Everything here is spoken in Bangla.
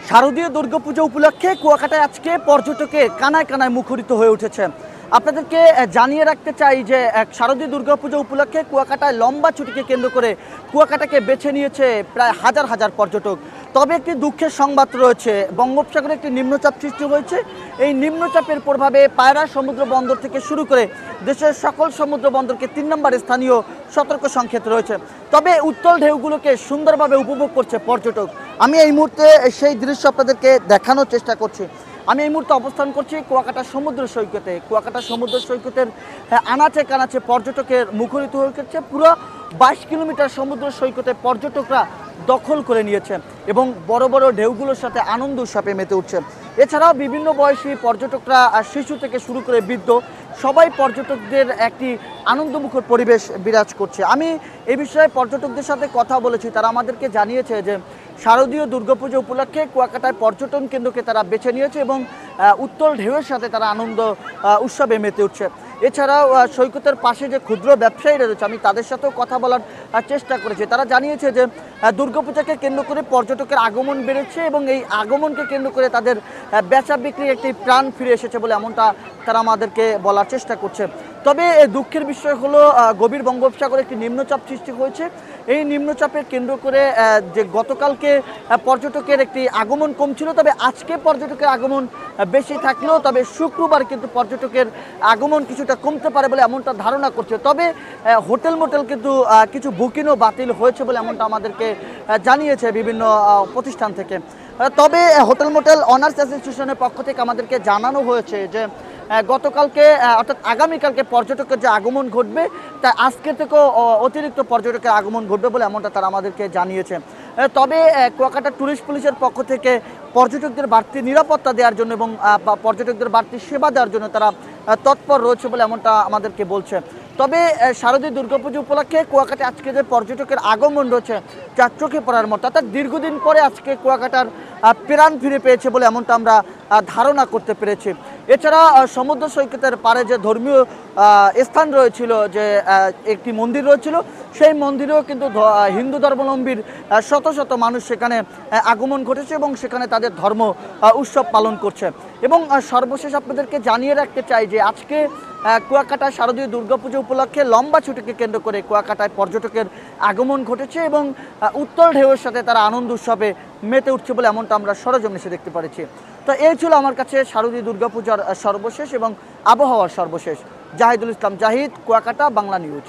শারদীয় দুর্গাপূজা উপলক্ষে কুয়াকাটায় আজকে পর্যটকের কানায় কানায় মুখরিত হয়ে উঠেছে। আপনাদেরকে জানিয়ে রাখতে চাই যে শারদীয় দুর্গাপূজা উপলক্ষে কুয়াকাটায় লম্বা ছুটিকে কেন্দ্র করে কুয়াকাটাকে বেছে নিয়েছে প্রায় হাজার হাজার পর্যটক। তবে একটি দুঃখের সংবাদ রয়েছে, বঙ্গোপসাগরে একটি নিম্নচাপ সৃষ্টি হয়েছে। এই নিম্নচাপের প্রভাবে পায়রা সমুদ্র বন্দর থেকে শুরু করে দেশের সকল সমুদ্র বন্দরকে ৩ নম্বর স্থানীয় সতর্ক সংকেত রয়েছে। তবে উত্তাল ঢেউগুলোকে সুন্দরভাবে উপভোগ করছে পর্যটক। আমি এই মুহূর্তে সেই দৃশ্য আপনাদেরকে দেখানোর চেষ্টা করছি। আমি এই মুহূর্তে অবস্থান করছি কুয়াকাটা সমুদ্র সৈকতে। কুয়াকাটা সমুদ্র সৈকতের আনাচে কানাচে পর্যটকের মুখরিত হয়ে উঠেছে। পুরো 22 কিলোমিটার সমুদ্র সৈকতে পর্যটকরা দখল করে নিয়েছে এবং বড় বড় ঢেউগুলোর সাথে আনন্দ উৎসবে মেতে উঠছে। এছাড়াও বিভিন্ন বয়সী পর্যটকরা, শিশু থেকে শুরু করে বৃদ্ধ, সবাই পর্যটকদের একটি আনন্দমুখর পরিবেশ বিরাজ করছে। আমি এই বিষয়ে পর্যটকদের সাথে কথা বলেছি, তারা আমাদেরকে জানিয়েছে যে শারদীয় দুর্গাপূজা উপলক্ষে কুয়াকাটায় পর্যটন কেন্দ্রকে তারা বেছে নিয়েছে এবং উত্তল ঢেউয়ের সাথে তারা আনন্দ উৎসবে মেতে উঠছে। এছাড়াও সৈকতের পাশে যে ক্ষুদ্র ব্যবসায়ীরা রয়েছে, আমি তাদের সাথেও কথা বলার চেষ্টা করেছি। তারা জানিয়েছে যে দুর্গাপূজাকে কেন্দ্র করে পর্যটকের আগমন বেড়েছে এবং এই আগমনকে কেন্দ্র করে তাদের বেচা বিক্রির একটি প্রাণ ফিরে এসেছে বলে এমনটা তারা আমাদেরকে বলার চেষ্টা করছে। তবে দুঃখের বিষয় হলো গভীর বঙ্গোপসাগরে একটি নিম্নচাপ সৃষ্টি হয়েছে। এই নিম্নচাপের কেন্দ্র করে যে গতকালকে পর্যটকের একটি আগমন কম ছিল, তবে আজকে পর্যটকের আগমন বেশি থাকলেও তবে শুক্রবার কিন্তু পর্যটকের আগমন কিছুটা কমতে পারে বলে এমনটা ধারণা করছে। তবে হোটেল মোটেল কিন্তু কিছু বুকিংও বাতিল হয়েছে বলে এমনটা আমাদেরকে জানিয়েছে বিভিন্ন প্রতিষ্ঠান থেকে। তবে হোটেল মোটেল অনার্স অ্যাসোসিয়েশনের পক্ষ থেকে আমাদেরকে জানানো হয়েছে যে গতকালকে অর্থাৎ আগামীকালকে পর্যটকের যে আগমন ঘটবে তা আজকে থেকেও অতিরিক্ত পর্যটকের আগমন ঘটবে বলে এমনটা তারা আমাদেরকে জানিয়েছে। তবে কুয়াকাটা ট্যুরিস্ট পুলিশের পক্ষ থেকে পর্যটকদের বাড়তি নিরাপত্তা দেওয়ার জন্য এবং পর্যটকদের বাড়তি সেবা দেওয়ার জন্য তারা তৎপর রয়েছে বলে এমনটা আমাদেরকে বলছে। তবে শারদীয় দুর্গাপুজো উপলক্ষে কুয়াকাটায় আজকে যে পর্যটকের আগমন রয়েছে যা চোখে পড়ার মতো, অর্থাৎ দীর্ঘদিন পরে আজকে কুয়াকাটার প্রাণ ফিরে পেয়েছে বলে এমনটা আমরা ধারণা করতে পেরেছি। এছাড়া সমুদ্র সৈকতের পাড়ে যে ধর্মীয় স্থান রয়েছিল, যে একটি মন্দির রয়েছিল, সেই মন্দিরেও কিন্তু হিন্দু ধর্মাবলম্বীর শত শত মানুষ সেখানে আগমন ঘটেছে এবং সেখানে তাদের ধর্ম উৎসব পালন করছে। এবং সর্বশেষ আপনাদেরকে জানিয়ে রাখতে চাই যে আজকে কুয়াকাটা শারদীয় দুর্গাপুজো উপলক্ষে লম্বা ছুটিকে কেন্দ্র করে কুয়াকাটায় পর্যটকের আগমন ঘটেছে এবং উত্তল ঢেউয়ের সাথে তারা আনন্দ উৎসবে মেতে উঠছে বলে এমনটা আমরা সরজমিনে এসে দেখতে পাচ্ছি। তো এই ছিল আমার কাছে শারদীয় দুর্গাপূজার সর্বশেষ এবং আবহাওয়ার সর্বশেষ। জাহিদুল ইসলাম জাহিদ, কুয়াকাটা, বাংলা নিউজ।